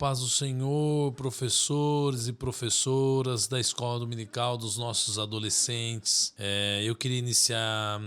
paz do Senhor, professores e professoras da Escola Dominical dos nossos adolescentes. Eu queria iniciar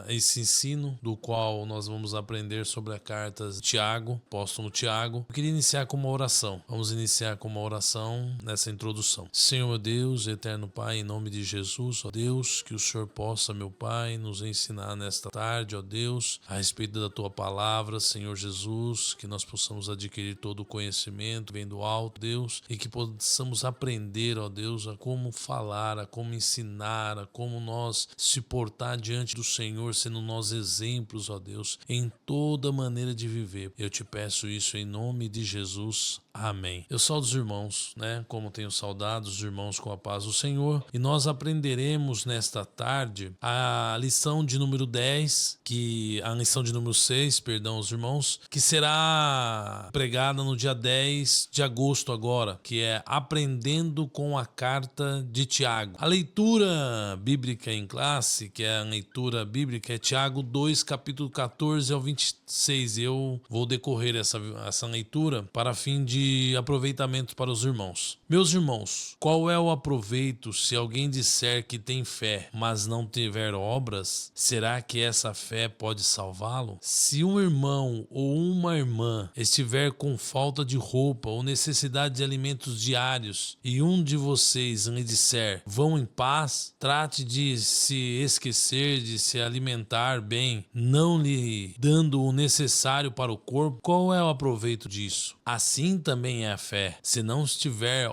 esse ensino, do qual nós vamos aprender sobre a carta de Tiago, apóstolo Tiago. Eu queria iniciar com uma oração. Vamos iniciar com uma oração nessa introdução. Senhor, meu Deus, eterno Pai, em nome de Jesus, ó Deus, que o Senhor possa, meu Pai, nos ensinar nesta tarde, ó Deus, a respeito da Tua palavra, Senhor Jesus, que nós possamos adquirir todo o conhecimento, vem do alto, Deus, e que possamos aprender, ó Deus, a como falar, a como ensinar, a como nós se portar diante do Senhor, sendo nós exemplos, ó Deus, em toda maneira de viver. Eu te peço isso em nome de Jesus. Amém. Eu saúdo os irmãos, como tenho saudado os irmãos com a paz do Senhor, e nós aprenderemos nesta tarde a lição de número 10, a lição de número 6, perdão, os irmãos, que será pregada no dia 10 de agosto agora, que é Aprendendo com a Carta de Tiago. A leitura bíblica em classe, que é a leitura bíblica, é Tiago 2, capítulo 14 ao 26. Eu vou decorrer essa leitura para fim de aproveitamento para os irmãos. Meus irmãos, qual é o aproveito se alguém disser que tem fé, mas não tiver obras? Será que essa fé pode salvá-lo? Se um irmão ou uma irmã estiver com falta de roupa ou necessidade de alimentos diários e um de vocês lhe disser, vão em paz, trate de se esquecer de se alimentar bem, não lhe dando o necessário para o corpo, qual é o aproveito disso? Assim também é a fé. Se não tiver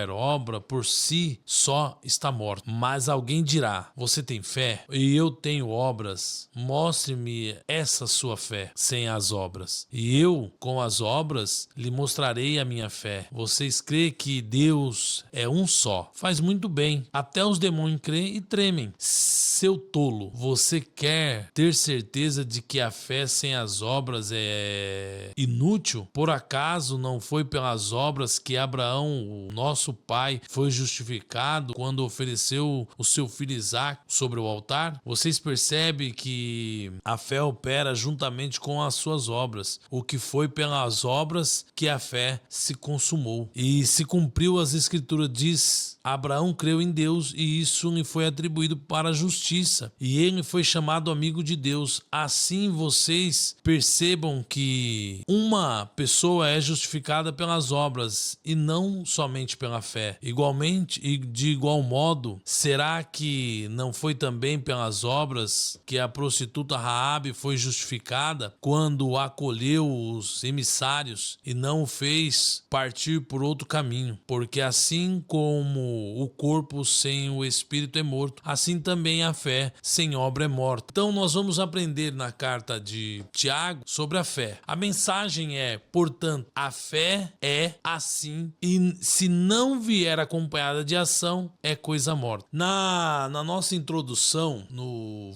obra, por si só está morta. Mas alguém dirá, você tem fé e eu tenho obras, mostre-me essa sua fé sem as obras, e eu com as obras lhe mostrarei a minha fé. Vocês creem que Deus é um só? Faz muito bem. Até os demônios creem e tremem. Seu tolo, você quer ter certeza de que a fé sem as obras é inútil? Por acaso não foi pelas obras que Abraão, o nosso pai, foi justificado quando ofereceu o seu filho Isaque sobre o altar? Vocês percebem que a fé opera juntamente com as suas obras. O que foi pelas obras que a fé se consumou. E se cumpriu as escrituras, diz, Abraão creu em Deus e isso lhe foi atribuído para a justiça. E ele foi chamado amigo de Deus. Assim vocês percebam que uma pessoa é justificada pelas obras e não somente pela fé. Igualmente e de igual modo, será que não foi também pelas obras que a prostituta Raabe foi justificada quando acolheu os emissários e não o fez partir por outro caminho? Porque assim como o corpo sem o espírito é morto, assim também a fé sem obra é morta. Então nós vamos aprender na carta de Tiago sobre a fé. A mensagem é, portanto, a fé é assim, e se não vier acompanhada de ação, é coisa morta. Na nossa introdução,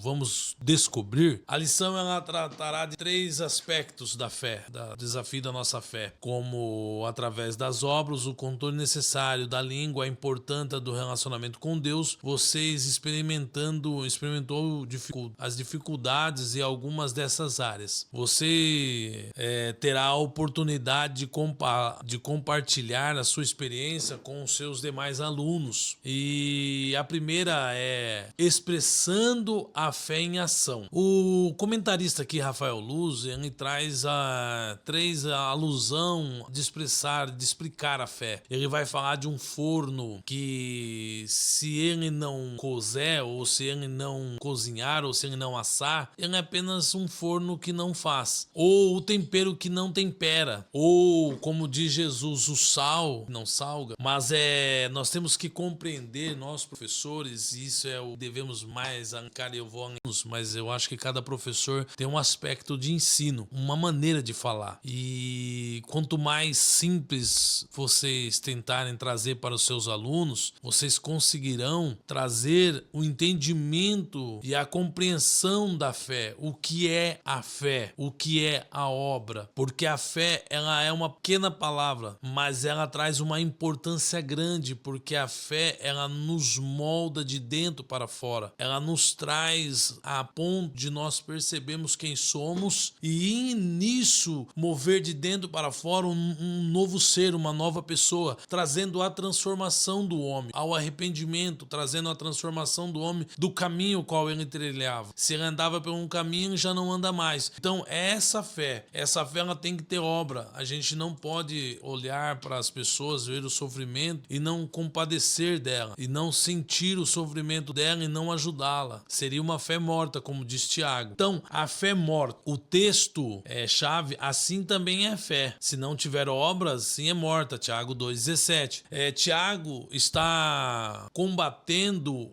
Vamos Descobrir, a lição ela tratará de 3 aspectos da fé, do desafio da nossa fé, como através das obras, o controle necessário da língua, a importância do relacionamento com Deus, vocês experimentou as dificuldades e algumas dessas áreas. Você terá a oportunidade de compartilhar a sua experiência com os seus demais alunos. E a primeira é expressando a fé em ação. O comentarista aqui, Rafael Luz, ele traz a alusão de explicar a fé. Ele vai falar de um forno que se ele não cozer, ou se ele não cozinhar, ou se ele não assar, ele é apenas um forno que não faz. Ou o tempero que não tempera. Ou, como diz Jesus, o sal não salga. Mas nós temos que compreender, nós professores, isso devemos mais arrancar, mas eu acho que cada professor tem um aspecto de ensino, uma maneira de falar. E quanto mais simples vocês tentarem trazer para os seus alunos, vocês conseguirão trazer o entendimento e a compreensão da fé. O que é a fé? O que é a obra? Porque a fé, ela é uma pequena palavra, mas ela traz uma importância grande, porque a fé, ela nos molda de dentro para fora. Ela nos traz a ponto de nós percebermos quem somos e nisso mover de dentro para para fora um novo ser, uma nova pessoa, trazendo a transformação do homem, ao arrependimento, trazendo a transformação do homem do caminho qual ele trilhava. Se ele andava por um caminho, ele já não anda mais. Então, essa fé ela tem que ter obra. A gente não pode olhar para as pessoas, ver o sofrimento e não compadecer dela, e não sentir o sofrimento dela e não ajudá-la. Seria uma fé morta, como diz Tiago. Então, a fé morta, o texto chave, assim também é a fé. Se não tiver obras, sim é morta. Tiago 2,17. Tiago está combatendo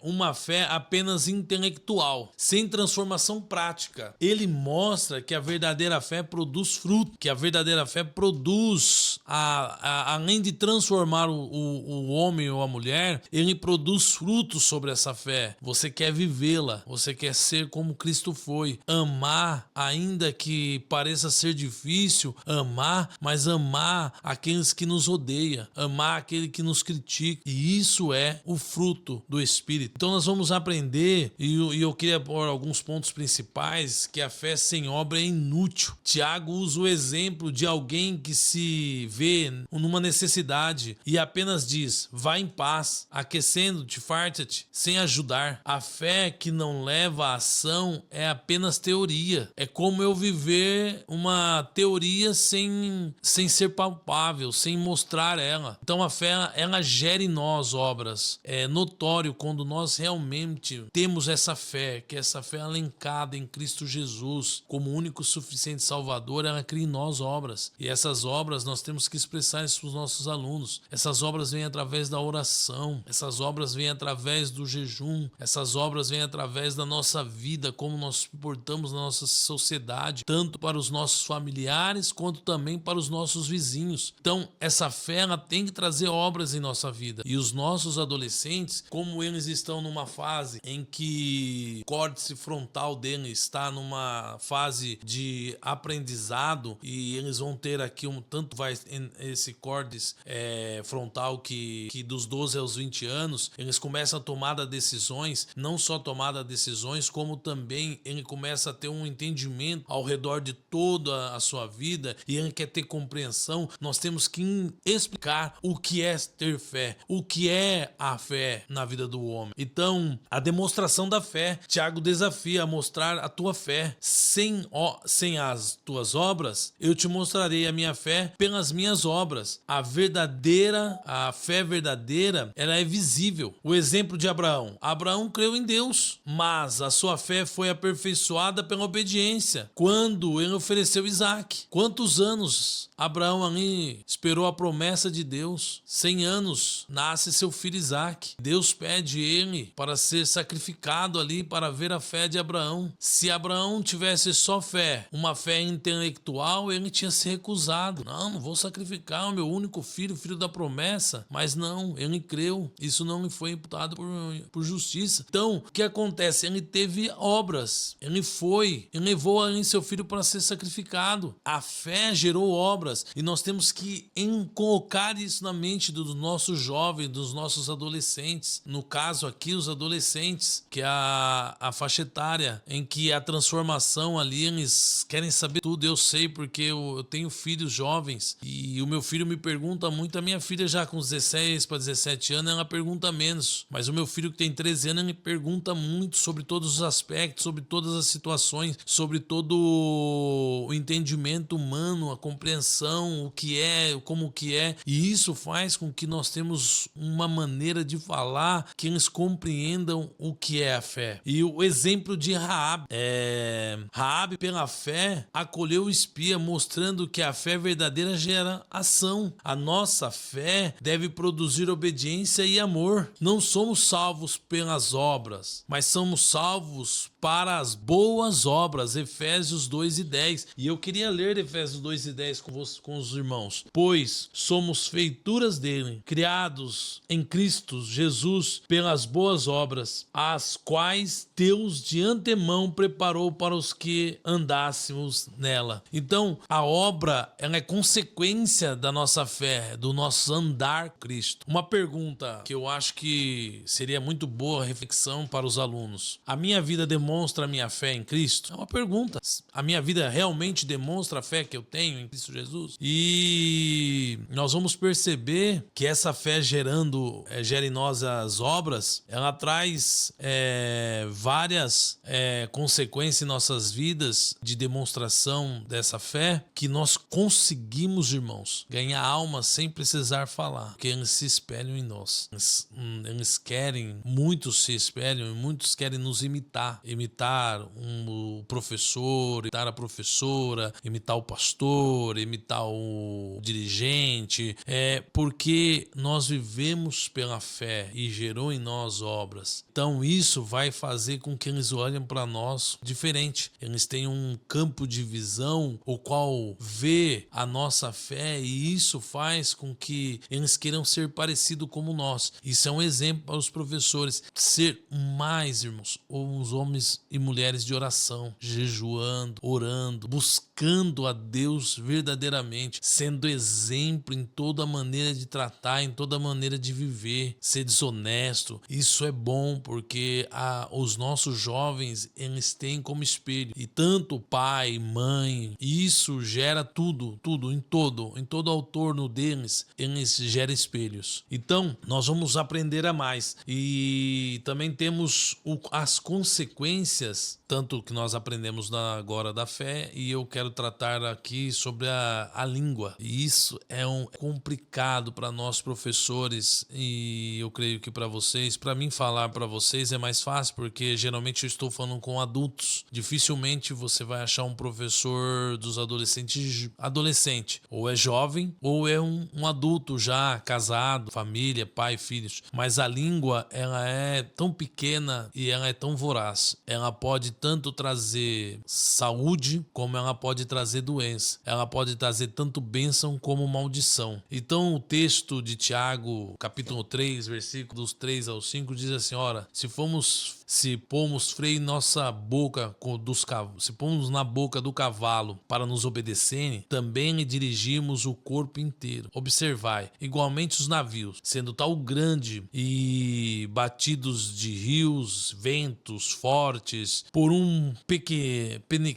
uma fé apenas intelectual, sem transformação prática. Ele mostra que a verdadeira fé produz fruto, que a verdadeira fé produz, além de transformar o homem ou a mulher, ele produz frutos sobre essa fé. Você quer vivê-la, você quer ser como Cristo foi, amar, ainda que pareça ser difícil, amar, mas amar aqueles que nos odeiam, amar aquele que nos critica, e isso é o fruto do Espírito. Então nós vamos aprender, e eu queria pôr alguns pontos principais, que a fé sem obra é inútil. Tiago usa o exemplo de alguém que se vê numa necessidade e apenas diz: vá em paz, aquecendo-te, farta-te, sem ajudar. A fé que não leva à ação é apenas teoria. É como eu viver uma teoria sem ser palpável, sem mostrar ela. Então a fé, ela gera em nós obras. É notório quando nós realmente temos essa fé, que essa fé alencada em Cristo Jesus como único suficiente Salvador, ela cria em nós obras. E essas obras nós temos que expressar isso para os nossos alunos. Essas obras vêm através da oração, essas obras vêm através do jejum, essas obras vêm através da nossa vida, como nós nos portamos na nossa sociedade, tanto para os nossos familiares quanto também para os nossos vizinhos. Então, essa fé, ela tem que trazer obras em nossa vida. E os nossos adolescentes, como eles estão numa fase em que o córtex frontal deles está numa fase de aprendizado, e eles vão ter aqui tanto vai esse córtex frontal que dos 12 aos 20 anos, eles começam a tomar decisões, não só tomar decisões, como também ele começa a ter um entendimento ao redor de toda a sua vida, e ele quer ter compreensão. Nós temos que explicar o que é ter fé, o que é a fé na vida do homem. Então, a demonstração da fé, Tiago desafia a mostrar a tua fé. Sem as tuas obras, eu te mostrarei a minha fé pelas minhas obras. A fé verdadeira, ela é visível. O exemplo de Abraão. Abraão creu em Deus, mas a sua fé foi aperfeiçoada pela obediência, quando ele ofereceu Isaac. Quantos anos Abraão ali esperou a promessa de Deus? 100 anos, nasce seu filho Isaac. Deus pede ele para ser sacrificado ali para ver a fé de Abraão. Se Abraão tivesse só fé, uma fé intelectual, ele tinha se recusado. Não vou sacrificar o meu único filho, filho da promessa. Mas não, ele creu. Isso não lhe foi imputado por justiça. Então, o que acontece? Ele teve obras. Ele levou ali seu filho para ser sacrificado. A fé gerou obras, e nós temos que colocar isso na mente dos nossos jovens, dos nossos adolescentes. No caso aqui, os adolescentes, que é a faixa etária em que a transformação ali, eles querem saber tudo. Eu sei porque eu tenho filhos jovens, e o meu filho me pergunta muito. A minha filha já com 16 para 17 anos, ela pergunta menos, mas o meu filho que tem 13 anos, ele pergunta muito sobre todos os aspectos, sobre todas as situações, sobre todo o entendimento humano, a compreensão, o que é, como que é, e isso faz com que nós temos uma maneira de falar que eles compreendam o que é a fé. E o exemplo de Raabe, Raabe pela fé acolheu o espia, mostrando que a fé verdadeira gera ação. A nossa fé deve produzir obediência e amor. Não somos salvos pelas obras, mas somos salvos para as boas obras. Efésios 2:10. E eu queria ler Efésios 2:10 com os irmãos. Pois somos feituras dele, criados em Cristo Jesus pelas boas obras, as quais Deus de antemão preparou para os que andássemos nela. Então, a obra, ela é consequência da nossa fé, do nosso andar com Cristo. Uma pergunta que eu acho que seria muito boa reflexão para os alunos. A minha vida demonstra demonstra a minha fé em Cristo? É uma pergunta. A minha vida realmente demonstra a fé que eu tenho em Cristo Jesus? E nós vamos perceber que essa fé gera em nós as obras, ela traz várias consequências em nossas vidas de demonstração dessa fé, que nós conseguimos, irmãos, ganhar almas sem precisar falar, porque eles se espelham em nós. Muitos se espelham e muitos querem nos imitar o professor, imitar a professora, imitar o pastor, imitar o dirigente, porque nós vivemos pela fé e gerou em nós obras. Então isso vai fazer com que eles olhem para nós diferente. Eles têm um campo de visão o qual vê a nossa fé, e isso faz com que eles queiram ser parecidos como nós. Isso é um exemplo para os professores. Ser mais, irmãos, os homens e mulheres de oração, jejuando, orando, buscando a Deus verdadeiramente, sendo exemplo em toda maneira de tratar, em toda maneira de viver, ser desonesto. Isso é bom, porque os nossos jovens, eles têm como espelho, e tanto pai, mãe, isso gera tudo em todo ao torno deles, eles geram espelhos. Então nós vamos aprender a mais, e também temos as consequências, tanto que nós aprendemos agora da fé, e eu quero tratar aqui sobre a língua. E isso é complicado para nós professores, e eu creio que para mim falar para vocês é mais fácil, porque geralmente eu estou falando com adultos. Dificilmente você vai achar um professor dos adolescente, ou é jovem ou é um adulto já casado, família, pai, filhos. Mas a língua, ela é tão pequena e ela é tão voraz. Ela pode tanto trazer saúde como ela pode trazer doença. Ela pode trazer tanto bênção como maldição. Então o texto de Tiago, capítulo 3, versículos 3 ao 5 diz assim: ora, se pomos freio em nossa boca se pomos na boca do cavalo para nos obedecerem, também lhe dirigimos o corpo inteiro. Observai, igualmente os navios, sendo tal grande e batidos de rios, ventos fortes, por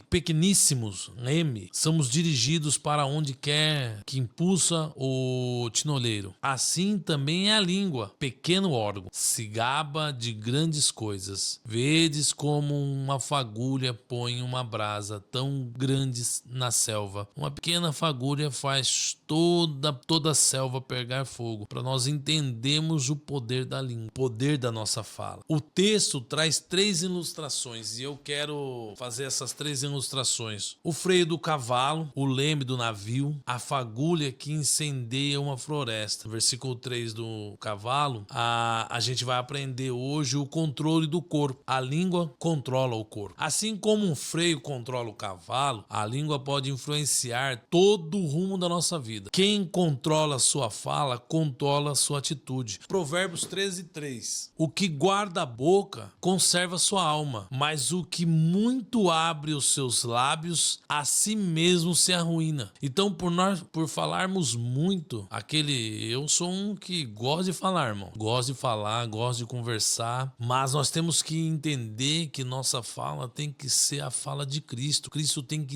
pequeníssimos leme, somos dirigidos para onde quer que impulsa o tinoleiro. Assim também é a língua, pequeno órgão, se gaba de grandes coisas. Vedes como uma fagulha põe uma brasa tão grande na selva. Uma pequena fagulha faz toda a selva pegar fogo. Para nós entendermos o poder da língua, o poder da nossa fala. O texto traz 3 ilustrações, e eu quero fazer essas 3 ilustrações: o freio do cavalo, o leme do navio, a fagulha que incendeia uma floresta. Versículo 3 do cavalo, a gente vai aprender hoje o controle do corpo. A língua controla o corpo. Assim como um freio controla o cavalo, a língua pode influenciar todo o rumo da nossa vida. Quem controla a sua fala, controla a sua atitude. Provérbios 13:3. O que guarda a boca, conserva sua alma, mas o que muito abre os seus lábios, a si mesmo se arruína. Então, por falarmos muito, eu sou um que gosta de falar, irmão. Gosto de falar, gosto de conversar, mas nós temos que entender que nossa fala tem que ser a fala de Cristo.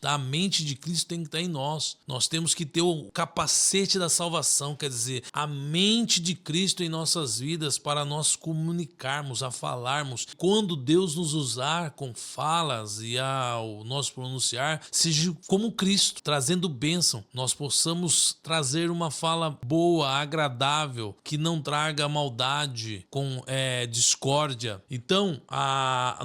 A mente de Cristo tem que estar em nós. Nós temos que ter o capacete da salvação, quer dizer, a mente de Cristo em nossas vidas, para nós comunicarmos, a falarmos. Quando Deus nos usar com falas e ao nós pronunciar, seja como Cristo, trazendo bênção. Nós possamos trazer uma fala boa, agradável, que não traga maldade, com discórdia. Então,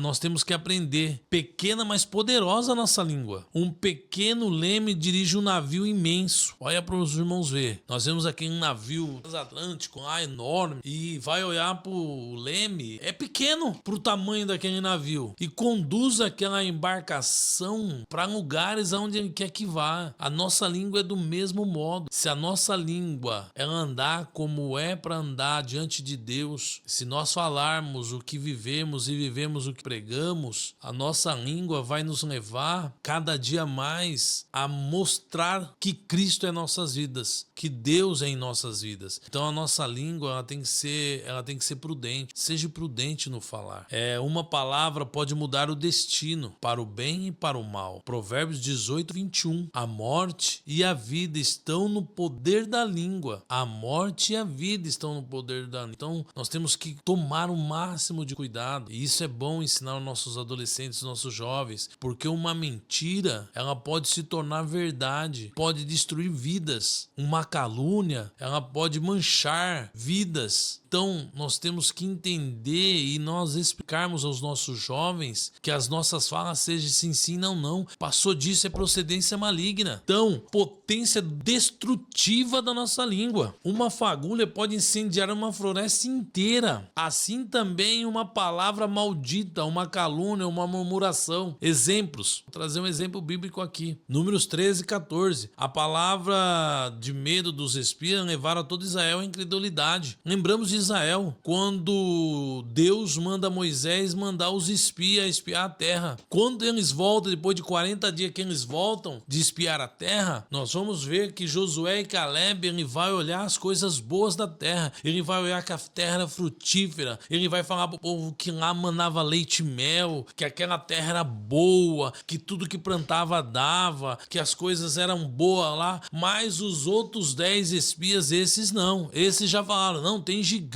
nós temos que aprender. Pequena, mas poderosa a nossa língua. Um pequeno leme dirige um navio imenso. Olha para os irmãos ver. Nós vemos aqui um navio transatlântico enorme, e vai olhar para o leme, é pequeno para o tamanho daquele navio, e conduz aquela embarcação para lugares aonde ele quer que vá. A nossa língua é do mesmo modo. Se a nossa língua ela andar como é para andar diante de Deus, se nós falarmos o que vivemos falamos e vivemos o que pregamos, a nossa língua vai nos levar cada dia mais a mostrar que Cristo é em nossas vidas, que Deus é em nossas vidas. Então a nossa língua ela tem que ser prudente. Seja prudente no falar. Uma palavra pode mudar o destino para o bem e para o mal. Provérbios 18, 21. A morte e a vida estão no poder da língua. A morte e a vida estão no poder da língua. Então nós temos que tomar o máximo de cuidado. E isso é bom ensinar aos nossos adolescentes, nossos jovens, porque uma mentira ela pode se tornar verdade, pode destruir vidas. Uma calúnia ela pode manchar vidas. Então nós temos que entender e nós explicarmos aos nossos jovens que as nossas falas sejam sim, sim, não, não. Passou disso é procedência maligna. Então, potência destrutiva da nossa língua. Uma fagulha pode incendiar uma floresta inteira. Assim também uma palavra maldita, uma calúnia, uma murmuração. Exemplos. Vou trazer um exemplo bíblico aqui. Números 13 e 14. A palavra de medo dos espias levaram a todo Israel à incredulidade. Lembramos de Israel, quando Deus manda Moisés mandar os espias espiar a terra. Quando eles voltam, depois de 40 dias que eles voltam de espiar a terra, nós vamos ver que Josué e Caleb, ele vai olhar as coisas boas da terra, ele vai olhar que a terra era frutífera, ele vai falar pro povo que lá manava leite e mel, que aquela terra era boa, que tudo que plantava dava, que as coisas eram boas lá, mas os outros 10 espias, esses não, esses já falaram, não, tem gigante,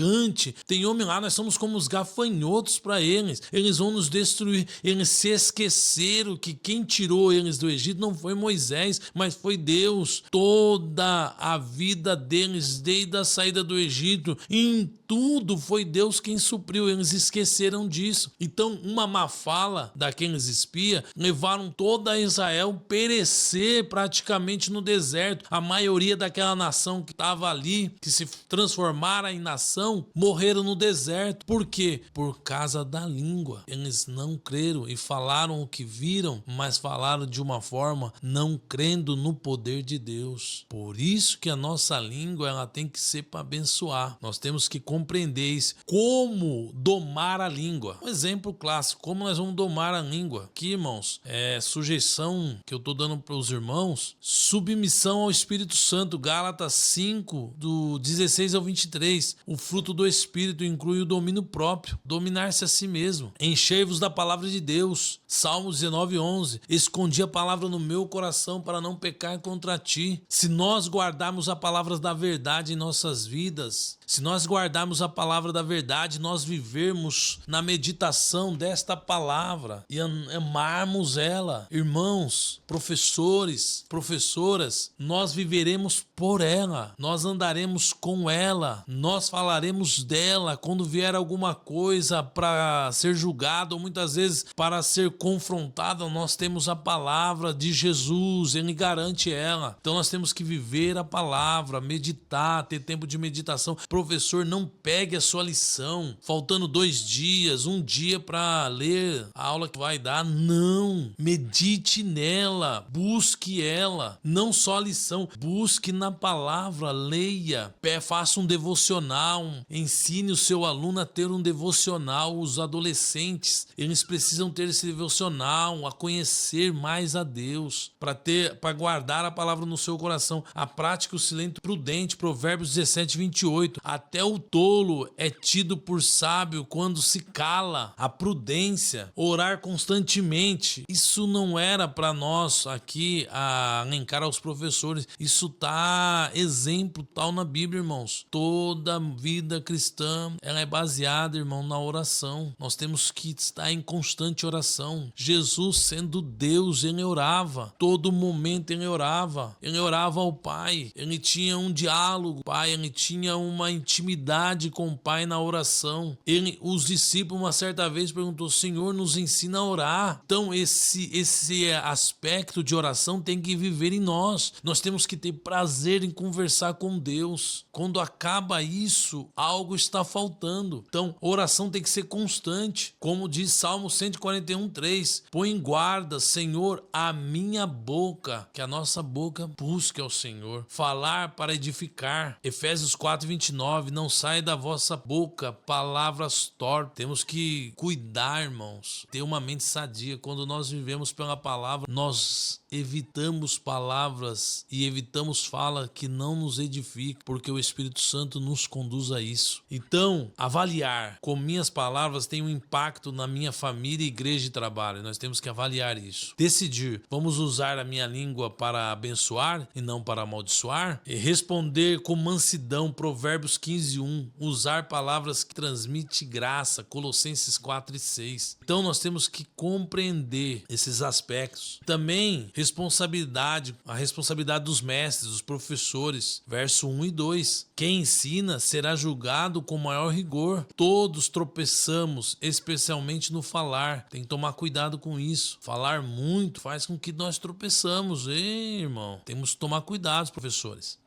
tem homem lá, nós somos como os gafanhotos para eles vão nos destruir. Eles se esqueceram que quem tirou eles do Egito não foi Moisés, mas foi Deus. Toda a vida deles, desde a saída do Egito, em tudo foi Deus quem supriu, eles esqueceram disso. Então uma má fala daqueles espias levaram toda Israel perecer praticamente no deserto. A maioria daquela nação que estava ali, que se transformara em nação, morreram no deserto. Por quê? Por causa da língua. Eles não creram e falaram o que viram, mas falaram de uma forma não crendo no poder de Deus. Por isso que a nossa língua ela tem que ser para abençoar. Nós temos que compreender isso. Como domar a língua? Um exemplo clássico. Como nós vamos domar a língua? Aqui, irmãos, sujeição que eu estou dando para os irmãos, submissão ao Espírito Santo. Gálatas 5, do 16 ao 23. O fruto do Espírito inclui o domínio próprio, dominar-se a si mesmo. Enchei-vos da palavra de Deus. Salmos 19, 11. Escondi a palavra no meu coração para não pecar contra ti. Se nós guardarmos a palavra da verdade em nossas vidas, se nós guardarmos a palavra da verdade, nós vivermos na meditação desta palavra e amarmos ela, irmãos, professores, professoras, nós viveremos por ela, nós andaremos com ela, nós falaremos dela quando vier alguma coisa para ser julgado ou muitas vezes para ser confrontado. Nós temos a palavra de Jesus, ele garante ela. Então nós temos que viver a palavra, meditar, ter tempo de meditação. Professor, não pegue a sua lição faltando 2 dias, 1 dia para ler a aula que vai dar. Não, medite nela, busque ela, não só a lição, busque na palavra, leia, faça um devocional, ensine o seu aluno a ter um devocional. Os adolescentes, eles precisam ter esse devocional, a conhecer mais a Deus, para guardar a palavra no seu coração. A prática, o silêncio prudente, Provérbios 17, 28. Até o tolo é tido por sábio quando se cala. A prudência, orar constantemente. Isso não era para nós aqui a elencar aos professores. Isso tá exemplo tal na Bíblia, irmãos. Toda vida cristã, ela é baseada, irmão, na oração. Nós temos que estar em constante oração. Jesus, sendo Deus, ele orava. Todo momento ele orava. Ele orava ao Pai. Ele tinha um diálogo, Pai. Ele tinha uma intimidade com o Pai na oração. Os discípulos, uma certa vez, perguntou: Senhor, nos ensina a orar. Então, esse aspecto de oração tem que viver em nós. Nós temos que ter prazer em conversar com Deus. Quando acaba isso, algo está faltando. Então, oração tem que ser constante. Como diz Salmo 141, 3. Põe em guarda, Senhor, a minha boca, que a nossa boca busque ao Senhor. Falar para edificar. Efésios 4, 29. Não sai da da vossa boca palavras torpes. Temos que cuidar, irmãos, ter uma mente sadia. Quando nós vivemos pela palavra, nós evitamos palavras e evitamos fala que não nos edificam, porque o Espírito Santo nos conduz a isso. Então, avaliar como minhas palavras têm um impacto na minha família, igreja e trabalho. Nós temos que avaliar isso. Decidir, vamos usar a minha língua para abençoar e não para amaldiçoar? E responder com mansidão, Provérbios 15:1. Usar palavras que transmitem graça, Colossenses 4:6. Então, nós temos que compreender esses aspectos. Também, a responsabilidade dos mestres, dos professores, verso 1 e 2. Quem ensina será julgado com maior rigor. Todos tropeçamos, especialmente no falar. Tem que tomar cuidado com isso. Falar muito faz com que nós tropeçamos. Ei, irmão, temos que tomar cuidado, professores.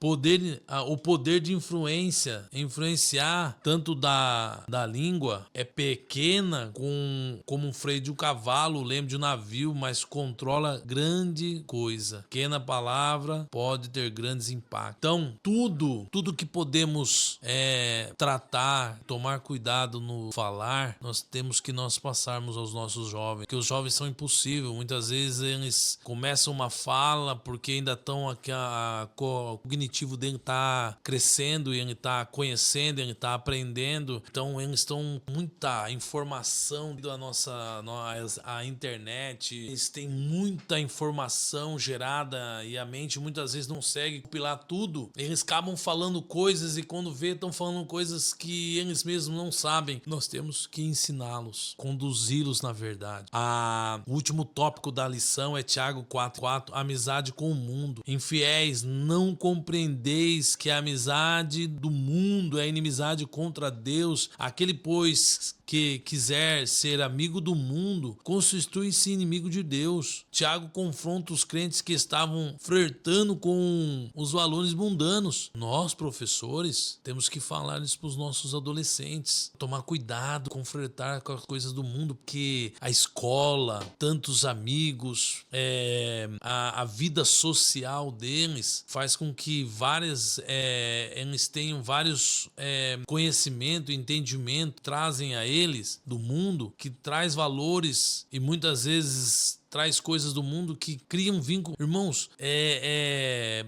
O poder de influenciar tanto da língua é pequena como um freio de um cavalo, leme de um navio, mas controla grande coisa. Pequena palavra pode ter grandes impactos. Então, tudo que podemos tratar, tomar cuidado no falar, nós temos que passarmos aos nossos jovens, porque os jovens são impossíveis. Muitas vezes eles começam uma fala porque ainda estão o cognitivo dele está crescendo, ele está conhecendo, ele está aprendendo. Então, eles estão com muita informação a internet, eles têm muita informação gerada e a mente muitas vezes não consegue compilar tudo. Eles acabam falando coisas e quando vê, estão falando coisas que eles mesmos não sabem. Nós temos que ensiná-los, conduzi-los na verdade. O último tópico da lição é Tiago 4:4, amizade com o mundo. Infiéis, não compreendeis que a amizade do mundo é inimizade contra Deus? Aquele, pois, que quiser ser amigo do mundo, constitui-se inimigo de Deus. Tiago confronta os crentes que estavam flertando com os valores mundanos. Nós, professores, temos que falar isso para os nossos adolescentes. Tomar cuidado com flertar com as coisas do mundo, porque a escola, tantos amigos, a vida social deles faz com que eles tenham vários conhecimento, entendimento, trazem a eles do mundo, que traz valores e muitas vezes traz coisas do mundo que criam vínculo. Irmãos,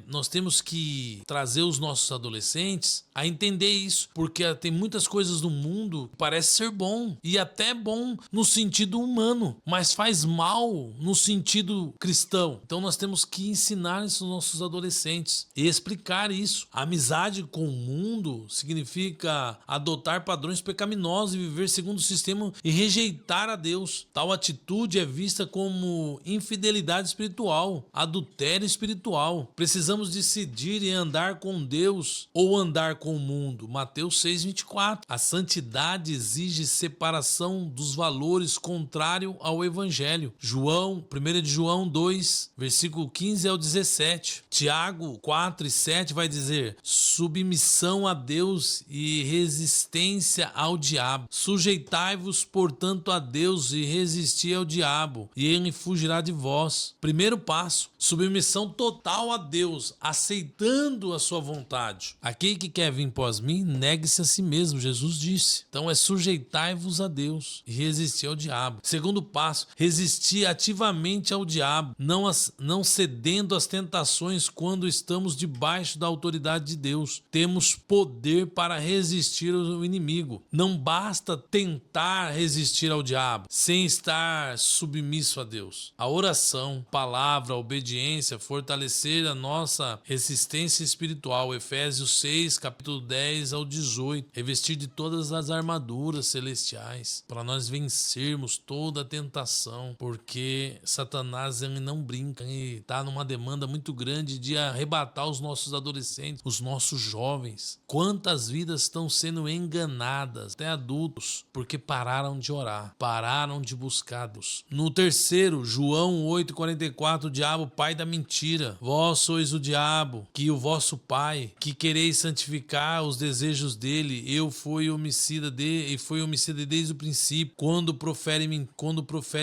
nós temos que trazer os nossos adolescentes a entender isso, porque tem muitas coisas do mundo que parece ser bom, e até bom no sentido humano, mas faz mal no sentido cristão. Então nós temos que ensinar isso aos nossos adolescentes e explicar isso. A amizade com o mundo significa adotar padrões pecaminosos e viver segundo o sistema e rejeitar a Deus. Tal atitude é vista como infidelidade espiritual, adultério espiritual. Precisamos decidir em andar com Deus ou andar com o mundo. Mateus 6:24. A santidade exige separação dos valores contrário ao evangelho. 1 de João 2, versículo 15 ao 17. Tiago 4:7 vai dizer: submissão a Deus e resistência ao diabo. Sujeitai-vos, portanto, a Deus e resisti ao diabo, e ele fugirá de vós. Primeiro passo, submissão total a Deus, aceitando a sua vontade. Aquele que quer vir após mim, negue-se a si mesmo, Jesus disse. Então sujeitai-vos a Deus e resistir ao diabo. Segundo passo, resistir ativamente ao diabo, não cedendo às tentações quando estamos debaixo da autoridade de Deus. Temos poder para resistir ao inimigo. Não basta tentar resistir ao diabo sem estar submisso a Deus. A oração, palavra, obediência, fortalecer a nossa resistência espiritual. Efésios 6, capítulo 10 ao 18. Revestir de todas as armaduras celestiais para nós vencermos toda a tentação, porque Satanás ele não brinca, ele está numa demanda muito grande de arrebatar os nossos adolescentes, os nossos jovens. Quantas vidas estão sendo enganadas, até adultos, porque pararam de orar, pararam de buscar Deus. No terceiro Primeiro, João 8,44, o diabo, pai da mentira. Vós sois o diabo, que o vosso pai, que quereis santificar os desejos dele. Eu fui homicida desde o princípio, quando profere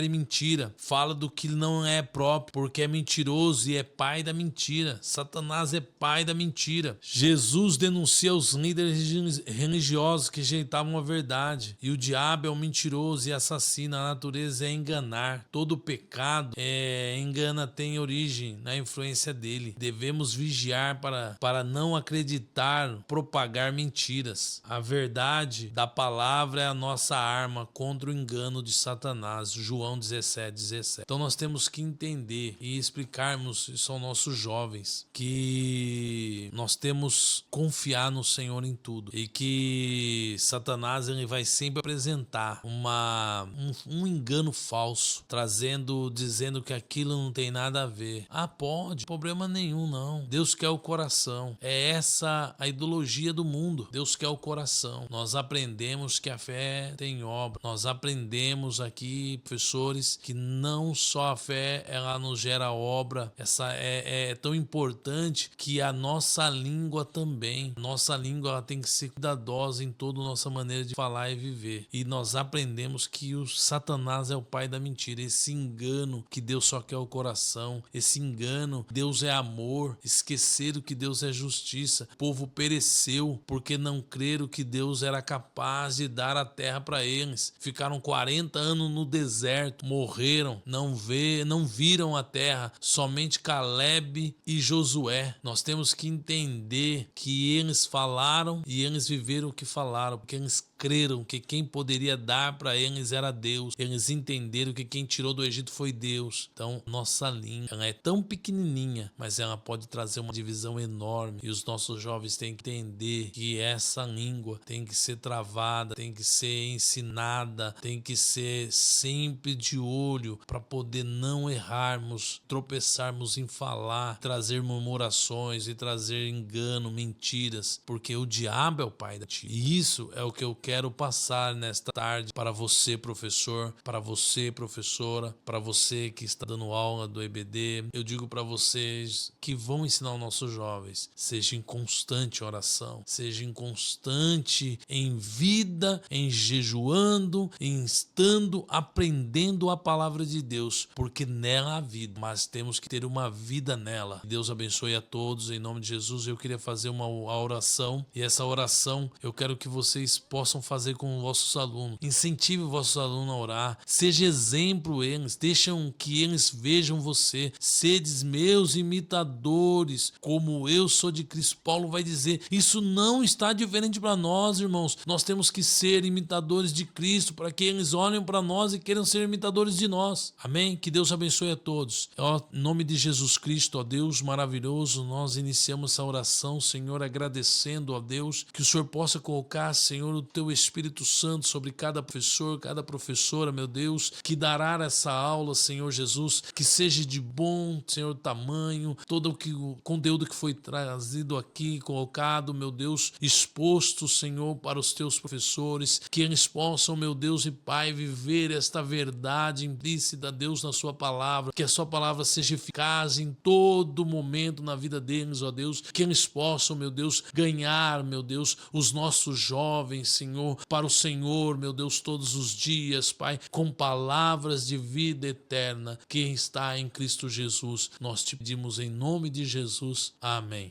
mentira. Fala do que não é próprio, porque é mentiroso e é pai da mentira. Satanás é pai da mentira. Jesus denuncia os líderes religiosos que rejeitavam a verdade. E o diabo é um mentiroso e assassino. A natureza é enganar. Todo pecado tem origem na influência dele. Devemos vigiar para não acreditar, propagar mentiras. A verdade da palavra é a nossa arma contra o engano de Satanás. João 17:17. Então nós temos que entender e explicarmos isso aos nossos jovens, que nós temos que confiar no Senhor em tudo, e que Satanás ele vai sempre apresentar um engano falso, dizendo que aquilo não tem nada a ver. Pode, problema nenhum não. Deus quer o coração. É essa a ideologia do mundo. Deus quer o coração. Nós aprendemos que a fé tem obra. Nós aprendemos aqui, professores, que não só a fé ela nos gera obra. Essa é tão importante que a nossa língua também. Nossa língua ela tem que ser cuidadosa em toda a nossa maneira de falar e viver. E nós aprendemos que o Satanás é o pai da mentira. Esse engano que Deus só quer o coração. Esse engano, Deus é amor. Esqueceram que Deus é justiça. O povo pereceu porque não creram que Deus era capaz de dar a terra para eles. Ficaram 40 anos no deserto, morreram, não viram a terra. Somente Caleb e Josué. Nós temos que entender que eles falaram e eles viveram o que falaram, porque eles creram que quem poderia dar para eles era Deus. Eles entenderam que quem tirou do Egito foi Deus. Então, nossa língua ela é tão pequenininha, mas ela pode trazer uma divisão enorme. E os nossos jovens têm que entender que essa língua tem que ser travada, tem que ser ensinada, tem que ser sempre de olho para poder não errarmos, tropeçarmos em falar, trazer murmurações e trazer engano, mentiras, porque o diabo é o pai da mentira. E isso é o que eu quero passar nesta tarde para você, professor, para você, professora, para você que está dando aula do EBD. Eu digo para vocês que vão ensinar os nossos jovens: seja inconstante em oração, seja inconstante em vida, em jejuando, em estando aprendendo a palavra de Deus, porque nela há vida, mas temos que ter uma vida nela. Deus abençoe a todos, em nome de Jesus. Eu queria fazer uma oração, e essa oração eu quero que vocês possam fazer com os vossos alunos. Incentive os vossos alunos a orar, seja exemplo eles, deixam que eles vejam você. Sedes meus imitadores, como eu sou de Cristo. Paulo vai dizer, isso não está diferente para nós, irmãos. Nós temos que ser imitadores de Cristo, para que eles olhem para nós e queiram ser imitadores de nós. Amém? Que Deus abençoe a todos. Em nome de Jesus Cristo, ó Deus maravilhoso, nós iniciamos essa oração, Senhor, agradecendo, ó Deus, que o Senhor possa colocar, Senhor, o teu Espírito Santo sobre cada professor, cada professora, meu Deus, que dará essa aula, Senhor Jesus, que seja de bom, Senhor, tamanho, todo o conteúdo que foi trazido aqui, colocado, meu Deus, exposto, Senhor, para os teus professores, que eles possam, meu Deus e Pai, viver esta verdade implícita, Deus, na sua palavra, que a sua palavra seja eficaz em todo momento na vida deles, ó Deus, que eles possam, meu Deus, ganhar, meu Deus, os nossos jovens, Senhor, para o Senhor, meu Deus, todos os dias, Pai, com palavras de vida eterna que está em Cristo Jesus. Nós te pedimos em nome de Jesus. Amém.